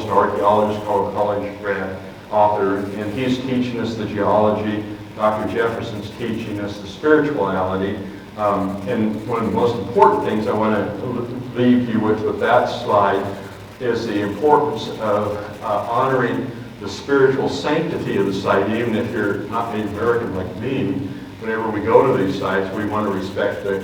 geologist, archaeologist, college grad author, and he's teaching us the geology. Dr. Jefferson's teaching us the spirituality. And one of the most important things I want to leave you with that slide is the importance of honoring the spiritual sanctity of the site. Even if you're not Native American like me, whenever we go to these sites, we want to respect the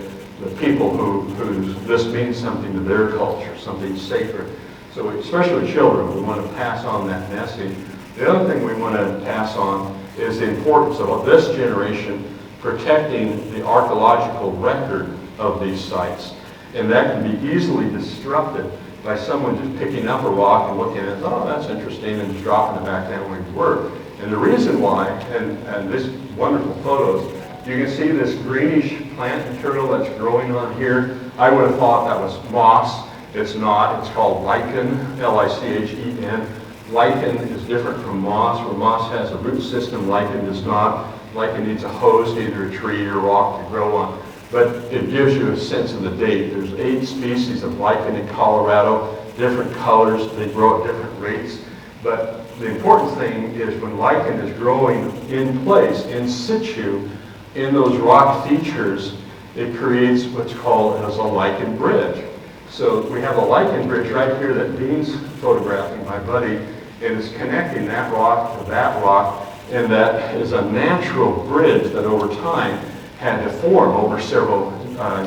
people who this means something to their culture, something sacred. So especially with children, we want to pass on that message. The other thing we want to pass on is the importance of this generation protecting the archaeological record of these sites. And that can be easily disrupted by someone just picking up a rock and looking at it, oh, that's interesting, and just dropping it back down where you were. And the reason why, and these wonderful photos, you can see this greenish plant material that's growing on here. I would have thought that was moss. It's not. It's called lichen, L-I-C-H-E-N. Lichen is different from moss, where moss has a root system, lichen does not. Lichen needs a host, either a tree or rock to grow on. But it gives you a sense of the date. There's 8 species of lichen in Colorado, different colors, they grow at different rates. But the important thing is when lichen is growing in place, in situ, in those rock features, it creates what's called as a lichen bridge. So we have a lichen bridge right here that Dean's photographing, my buddy, and is connecting that rock to that rock, and that is a natural bridge that over time had to form over several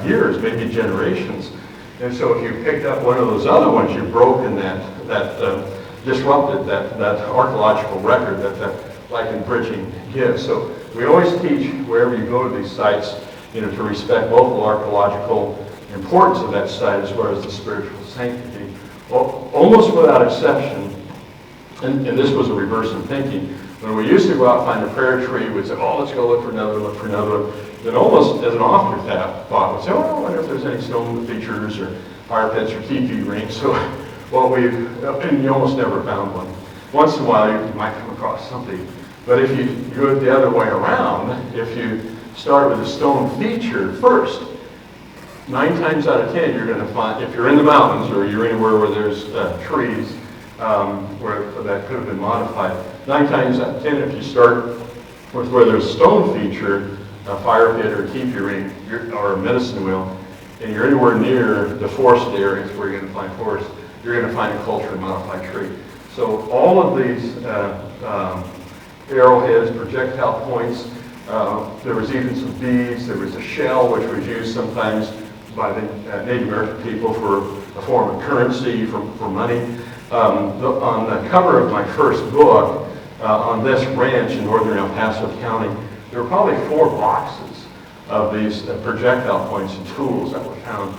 years, maybe generations. And so if you picked up one of those other ones, you've broken disrupted that archaeological record that lichen bridging gives. So we always teach wherever you go to these sites, to respect both the archaeological importance of that site as well as the spiritual sanctity. Well, almost without exception, and this was a reverse in thinking, when we used to go out and find a prayer tree, we'd say, oh, let's go look for another one. Then almost as an afterthought, we'd say, oh, I wonder if there's any stone features or fire pits or teepee rings. So, and you almost never found one. Once in a while, you might come across something. But if you go the other way around, if you start with a stone feature first, 9 times out of 10, you're going to find, if you're in the mountains or you're anywhere where there's trees where that could have been modified, 9 times out of 10, if you start with where there's a stone feature, a fire pit or a teepee ring or a medicine wheel, and you're anywhere near the forested areas where you're going to find forest, you're going to find a culturally modified tree. So all of these arrowheads, projectile points, there was even some beads, there was a shell which was used sometimes by the Native American people for a form of currency, for money. On the cover of my first book, on this ranch in northern El Paso County, there were probably 4 boxes of these projectile points and tools that were found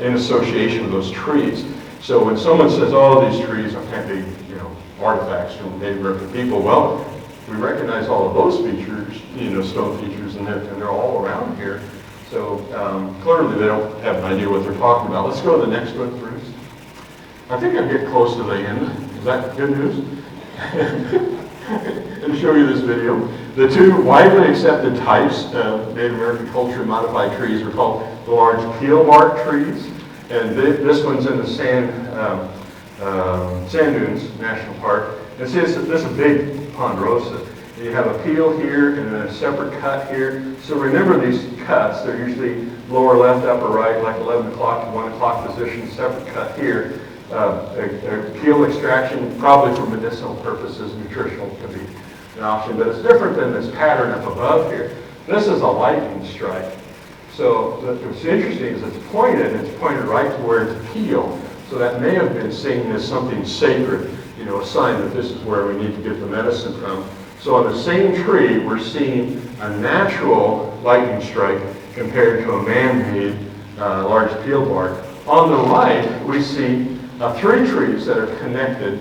in association with those trees. So when someone says, oh, these trees can't be, artifacts from Native American people, well, we recognize all of those features, stone features, and they're all around here. So clearly they don't have an idea what they're talking about. Let's go to the next one, Bruce. I think I'm getting close to the end. Is that good news? And show you this video. The 2 widely accepted types of Native American culture modified trees are called the large peel bark trees, and this one's in the sand dunes national park. And see, this is a big Ponderosa. You have a peel here and then a separate cut here. So remember these cuts, they're usually lower left, upper right, like 11 o'clock to 1 o'clock position, separate cut here. A peel extraction, probably for medicinal purposes, nutritional could be an option, but it's different than this pattern up above here. This is a lightning strike. So what's interesting is it's pointed right to where it's peeled. So that may have been seen as something sacred, a sign that this is where we need to get the medicine from. So on the same tree, we're seeing a natural lightning strike compared to a man-made large peel bark. On the right, we see 3 trees that are connected.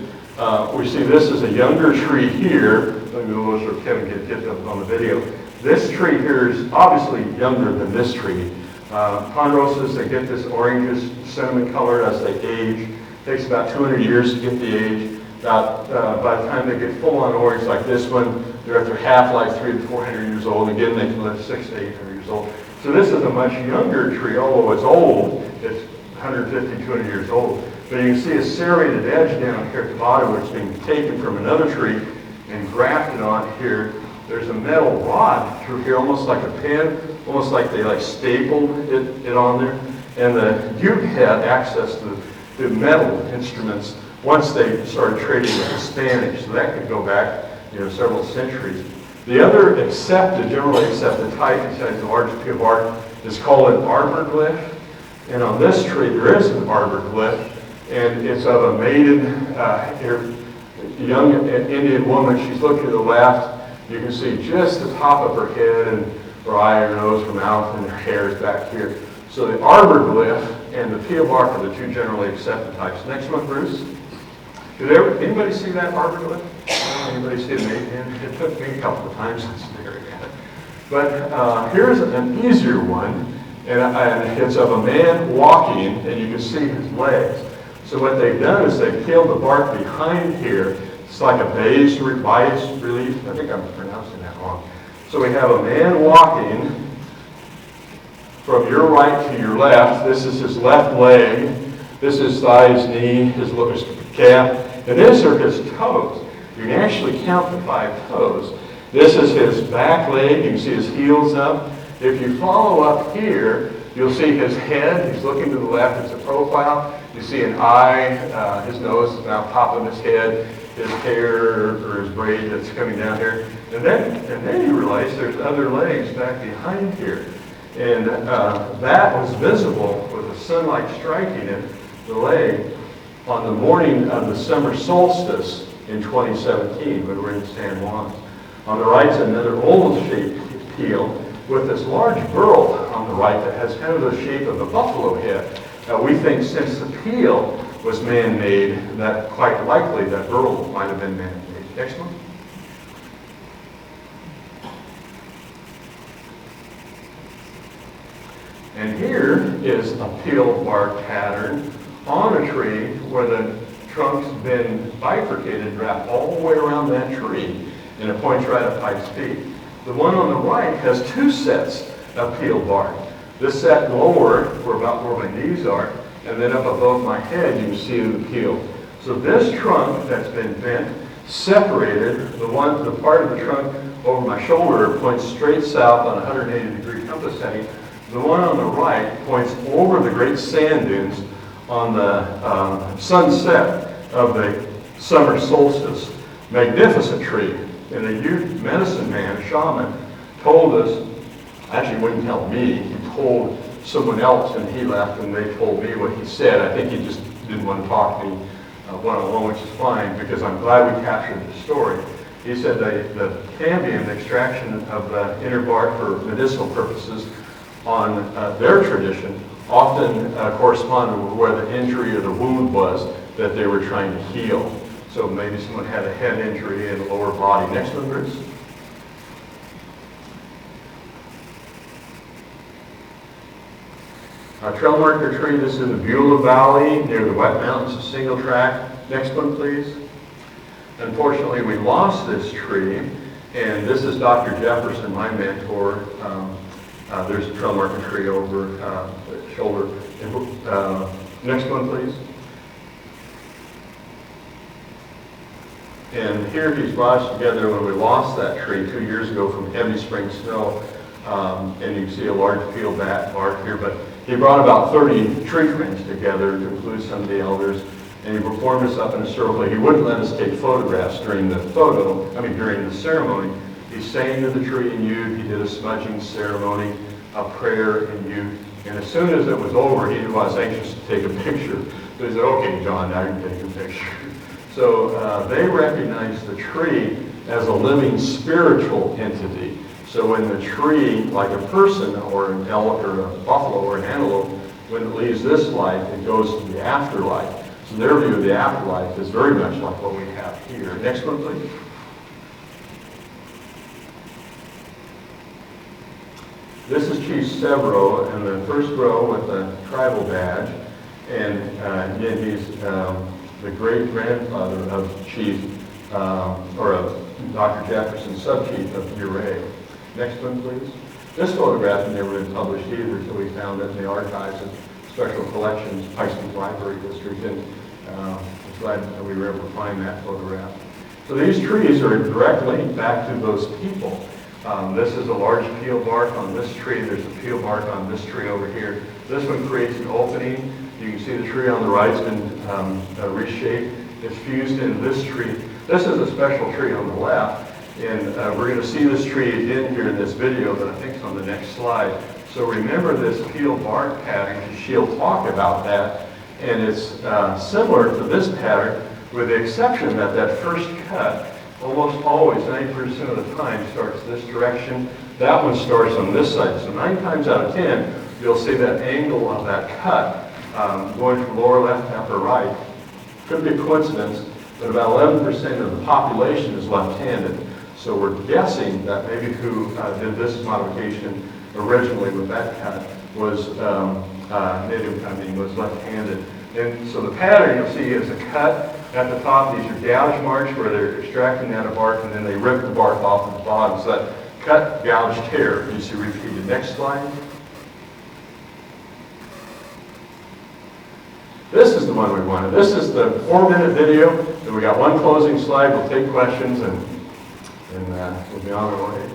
We see this is a younger tree here. Let me go so Kevin can get up on the video. This tree here is obviously younger than this tree. Ponderosas, they get this orangish cinnamon color as they age. It takes about 200 years to get the age. By the time they get full-on orange like this one, they're at their half-life 300 to 400 years old. Again, they can live 600 to 800 years old. So this is a much younger tree, although it's old. It's 150, 200 years old. But you can see a serrated edge down here at the bottom, which is being taken from another tree and grafted on here. There's a metal rod through here, almost like a pin, almost like they stapled it on there. And the Ute had access to metal instruments once they started trading with the Spanish. So that could go back, several centuries. The other generally accepted type, besides the large tree of art, is called an arbor glyph. And on this tree, there is an arbor glyph, and it's of a maiden, young Indian woman. She's looking to the left. You can see just the top of her head and her eye, her nose, her mouth, and her hair is back here. So the arbor glyph and the peel bark are the two generally accepted types. Next one, Bruce. Anybody see that arbor glyph? Anybody see it made? It took me a couple of times to stare at it. But here's an easier one, and it's of a man walking, and you can see his legs. So what they've done is they've peeled the bark behind here. It's like a bas relief. I think I'm pronouncing that wrong. So we have a man walking from your right to your left. This is his left leg. This is thigh, his knee, his calf. And these are his toes. You can actually count the 5 toes. This is his back leg. You can see his heels up. If you follow up here, you'll see his head. He's looking to the left. It's a profile. You see an eye. His nose is now top of his head. His hair or his braid that's coming down here. And then you realize there's other legs back behind here. And that was visible with the sunlight striking it, the leg, on the morning of the summer solstice in 2017 when we were in San Juan. On the right's another oval-shaped peel with this large burl on the right that has kind of the shape of a buffalo head. We think since the peel was man-made, that quite likely that burl might have been man-made. Next one. And here is a peel bark pattern on a tree where the trunk's been bifurcated, wrapped all the way around that tree, and it points right up Pike's Peak. The one on the right has 2 sets of peel bark. This set lower, about where my knees are, and then up above my head you can see the peel. So this trunk that's been bent, separated, the part of the trunk over my shoulder points straight south on a 180-degree compass setting. The one on the right points over the great sand dunes on the sunset of the summer solstice. Magnificent tree. And a Ute medicine man, a shaman, told us, actually wouldn't tell me, he told someone else and he left and they told me what he said. I think he just didn't want to talk to me one-on-one, which is fine because I'm glad we captured the story. He said the cambium, the extraction of the inner bark for medicinal purposes on their tradition often corresponded with where the injury or the wound was that they were trying to heal. So maybe someone had a head injury in the lower body. Next one, Bruce. A trail marker tree. This is in the Beulah Valley near the Wet Mountains of Single Track. Next one, please. Unfortunately, we lost this tree, and this is Dr. Jefferson, my mentor. There's a trail marker tree over the shoulder. Next one, please. And here he's brought us together when we lost that tree 2 years ago from heavy spring snow. And you can see a large peel bark here, but he brought about 30 tree friends together to include some of the elders, and he performed us up in a circle. He wouldn't let us take photographs during the ceremony. He sang to the tree in Ute. He did a smudging ceremony, a prayer in Ute, and as soon as it was over, he was anxious to take a picture. So he said, "Okay, John, now you can take a picture." So they recognized the tree as a living spiritual entity. So when the tree, like a person or an elk or a buffalo or an antelope, when it leaves this life, it goes to the afterlife. So their view of the afterlife is very much like what we have here. Next one, please. This is Chief Severo in the first row with the tribal badge. And again, he's the great-grandfather of Chief, or of Dr. Jefferson, sub-chief of Uray. Next one, please. This photograph had never been published either, so we found it in the archives of Special Collections, Pikes Peak Library District. And I'm glad that we were able to find that photograph. So these trees are direct link back to those people. This is a large peel bark on this tree. There's a peel bark on this tree over here. This one creates an opening. You can see the tree on the right's been reshaped. It's fused into this tree. This is a special tree on the left, and we're going to see this tree again here in this video, but I think it's on the next slide. So remember this peel bark pattern, because she'll talk about that, and it's similar to this pattern, with the exception that that first cut almost always, 90% of the time, starts this direction. That one starts on this side. So 9 times out of 10, you'll see that angle of that cut going from lower left to upper right. Could be a coincidence, but about 11% of the population is left-handed. So we're guessing that maybe who did this modification originally with that cut was native, was left-handed. And so the pattern you'll see is a cut at the top. These are gouge marks where they're extracting that of bark, and then they rip the bark off at the bottom. So that cut, gouge, tear, you see repeated. Next slide. This is the one we wanted. This is the 4-minute video. And we got one closing slide. We'll take questions, and we'll be on our way.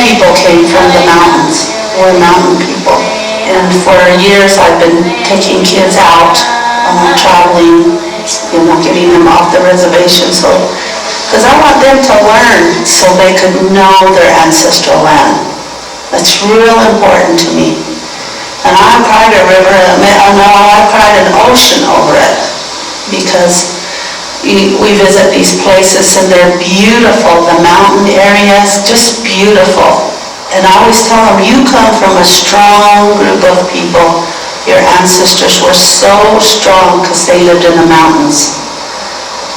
People came from the mountains. We're mountain people. And for years I've been taking kids out, traveling, getting them off the reservation. So, because I want them to learn so they could know their ancestral land. That's real important to me. And I cried a river, I cried an ocean over it, because we visit these places and they're beautiful. The mountain areas, just beautiful. And I always tell them, you come from a strong group of people. Your ancestors were so strong because they lived in the mountains.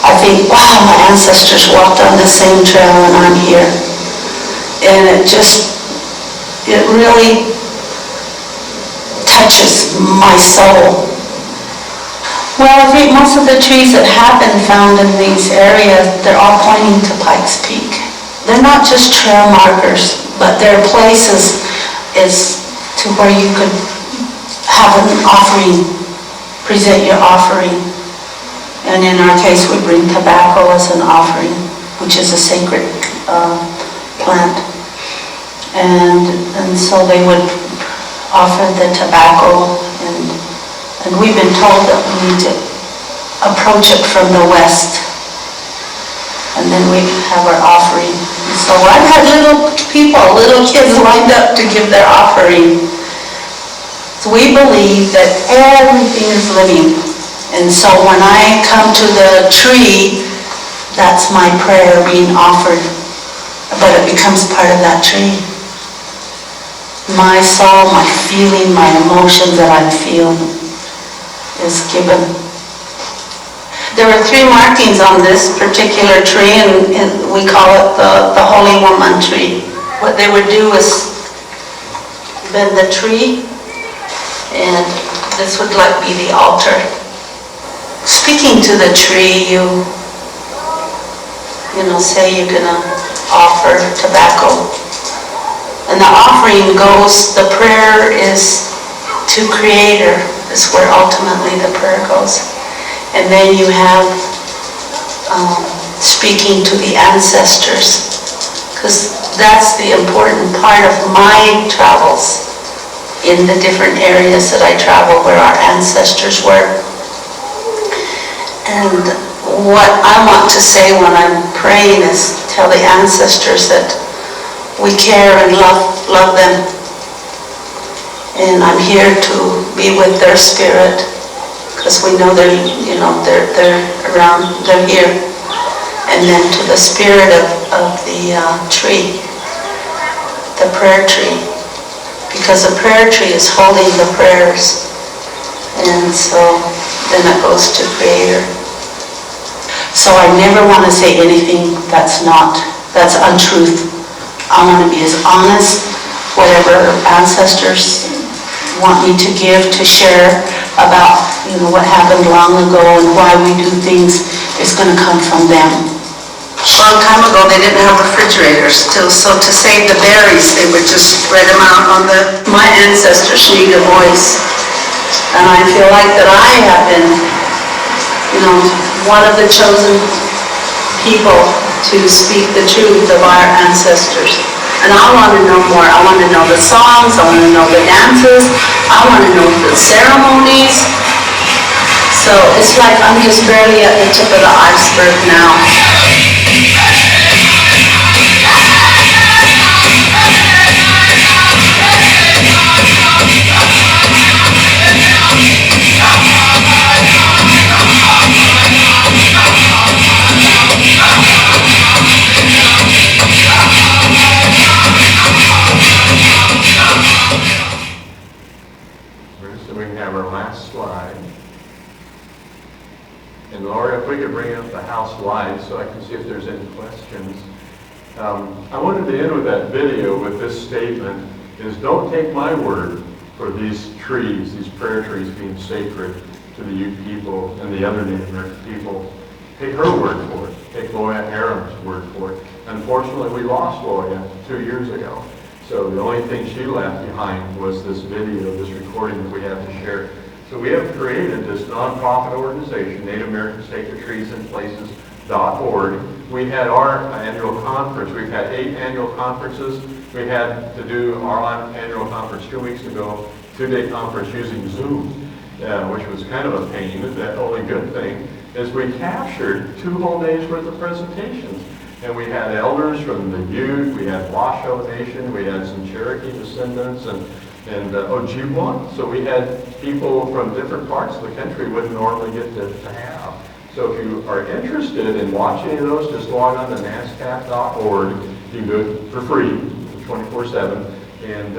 I think, wow, my ancestors walked on the same trail and I'm here. And it really touches my soul. Well, I think most of the trees that have been found in these areas, they're all pointing to Pikes Peak. They're not just trail markers, but they're places to where you could have an offering, present your offering. And in our case, we bring tobacco as an offering, which is a sacred plant. And so they would offer the tobacco, and we've been told that we need to approach it from the west, and then we have our offering. And so I've had little kids lined up to give their offering. So we believe that everything is living. And so when I come to the tree, that's my prayer being offered, but it becomes part of that tree. My soul, my feeling, my emotions that I'm feeling is given. There were 3 markings on this particular tree, and we call it the Holy Woman tree. What they would do is bend the tree, and this would be the altar. Speaking to the tree, you say you're going to offer tobacco. And the offering goes, the prayer is to Creator, is where ultimately the prayer goes. And then you have speaking to the ancestors, because that's the important part of my travels in the different areas that I travel where our ancestors were. And what I want to say when I'm praying is tell the ancestors that we care and love them. And I'm here to be with their spirit, because we know they're around, they're here. and then to the spirit of the tree, the prayer tree, because the prayer tree is holding the prayers, and so then it goes to Creator. So I never want to say anything that's untruth. I want to be as honest, whatever ancestors want me to give, to share about, what happened long ago and why we do things is going to come from them. A long time ago, they didn't have refrigerators, so to save the berries, they would just spread them out on my ancestors need a voice. And I feel like that I have been, one of the chosen people to speak the truth of our ancestors. And I want to know more. I want to know the songs. I want to know the dances. I want to know the ceremonies. So it's like I'm just barely at the tip of the iceberg now. So we can have our last slide. And Laura, if we could bring up the house lights so I can see if there's any questions. I wanted to end with that video with this statement, is don't take my word for these trees, these prayer trees being sacred to the Ute people and the other Native American people. Take her word for it. Take Loya Aram's word for it. Unfortunately, we lost Loya 2 years ago. So the only thing she left behind was this video, this recording that we have to share. So we have created this nonprofit organization, Native American Sacred Trees in Places.org. We had our annual conference. We've had 8 annual conferences. We had to do our annual conference 2 weeks ago, 2-day conference using Zoom, which was kind of a pain. The only good thing is we captured 2 whole days worth of presentations. And we had elders from the Ute, we had Washoe Nation, we had some Cherokee descendants, and Ojibwa. So we had people from different parts of the country we wouldn't normally get to have. So if you are interested in watching any of those, just log on to NASCAP.org. You can do it for free, 24/7, and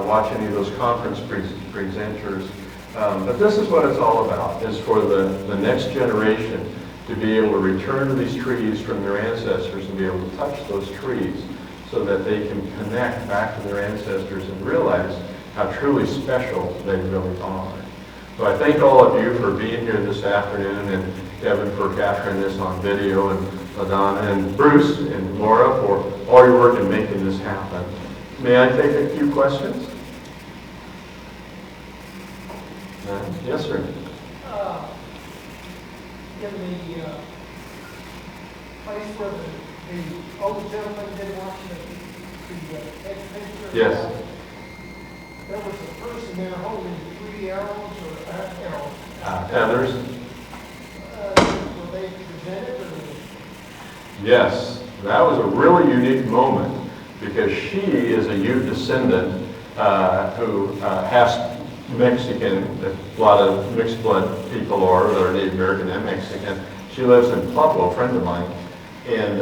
watch any of those conference presenters. But this is what it's all about, is for the next generation to be able to return to these trees from their ancestors and be able to touch those trees so that they can connect back to their ancestors and realize how truly special they really are. So I thank all of you for being here this afternoon, and Kevin for capturing this on video, and LaDonna and Bruce and Laura for all your work in making this happen. May I take a few questions? Yes, sir. In the place where the old gentleman did watch the picture. Yes. There was a person there holding 3 arrows or arrows. Feathers. Were they presented or? Yes, that was a really unique moment because she is a Ute descendant who has Mexican, a lot of mixed blood people are, that are Native American and Mexican. She lives in Pueblo, a friend of mine, and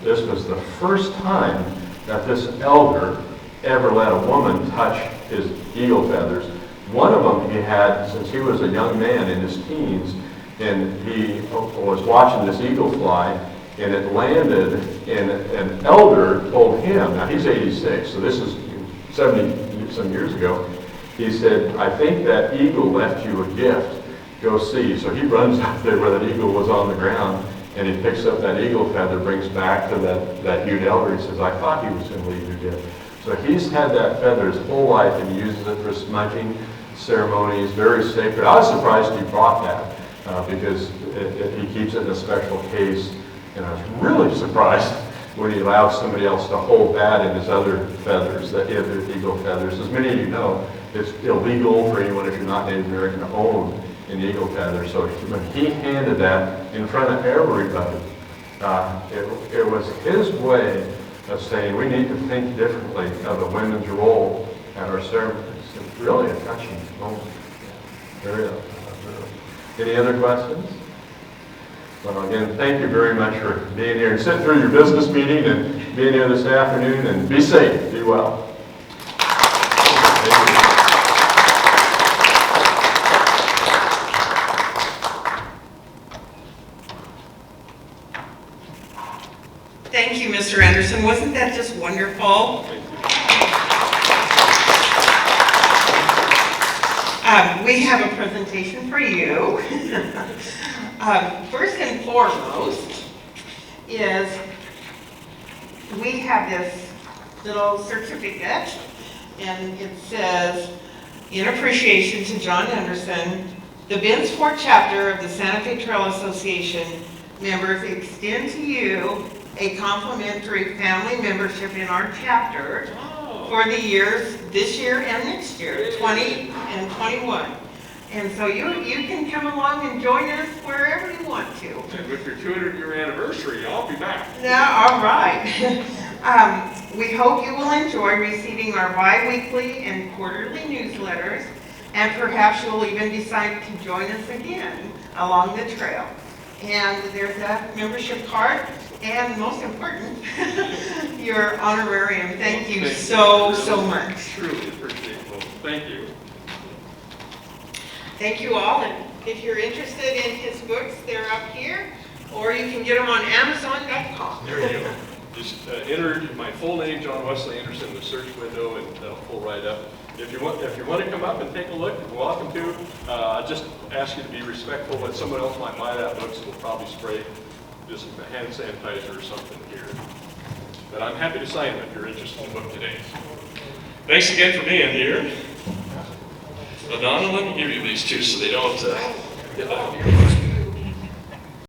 this was the first time that this elder ever let a woman touch his eagle feathers. One of them he had since he was a young man in his teens, and he was watching this eagle fly, and it landed, and an elder told him, now he's 86, so this is 70 some years ago, he said, I think that eagle left you a gift. Go see. So he runs out there where that eagle was on the ground, and he picks up that eagle feather, brings back to that Ute elder. He says, I thought he was going to leave you a gift. So he's had that feather his whole life, and he uses it for smudging ceremonies, very sacred. I was surprised he brought that because he keeps it in a special case, and I was really surprised when he allowed somebody else to hold that in his other feathers, the other eagle feathers. As many of you know, it's illegal for anyone, if you're not Native American, to own an eagle feather. So when he handed that in front of everybody, it was his way of saying we need to think differently of the women's role at our ceremonies. It's really a touching moment. Very. Any other questions? Well, again, thank you very much for being here and sitting through your business meeting and being here this afternoon, and be safe, be well. Thank you. Thank you, Mr. Anderson. Wasn't that just wonderful? We have a presentation for you. First and foremost is we have this little certificate, and it says, in appreciation to John Anderson, the Bensport chapter of the Santa Fe Trail Association members extend to you a complimentary family membership in our chapter for the years, this year and next year, 20 and 21. And so you can come along and join us wherever you want to. And with your 200-year anniversary, I'll be back. Now, all right. We hope you will enjoy receiving our bi-weekly and quarterly newsletters, and perhaps you'll even decide to join us again along the trail. And there's a membership card, and most important, your honorarium. Thank you so much. Truly appreciate it. Thank you. Thank you all, and if you're interested in his books, they're up here, or you can get them on Amazon.com. There you go. Just enter my full name, John Wesley Anderson, in the search window, and that'll pull right up. If you want to come up and take a look, you're welcome to. I just ask you to be respectful when someone else might buy that book, so we'll probably spray just a hand sanitizer or something here. But I'm happy to sign them if you're interested in the book today. Thanks again for being here. Well, Donna, let me give you these two so they don't get out of here.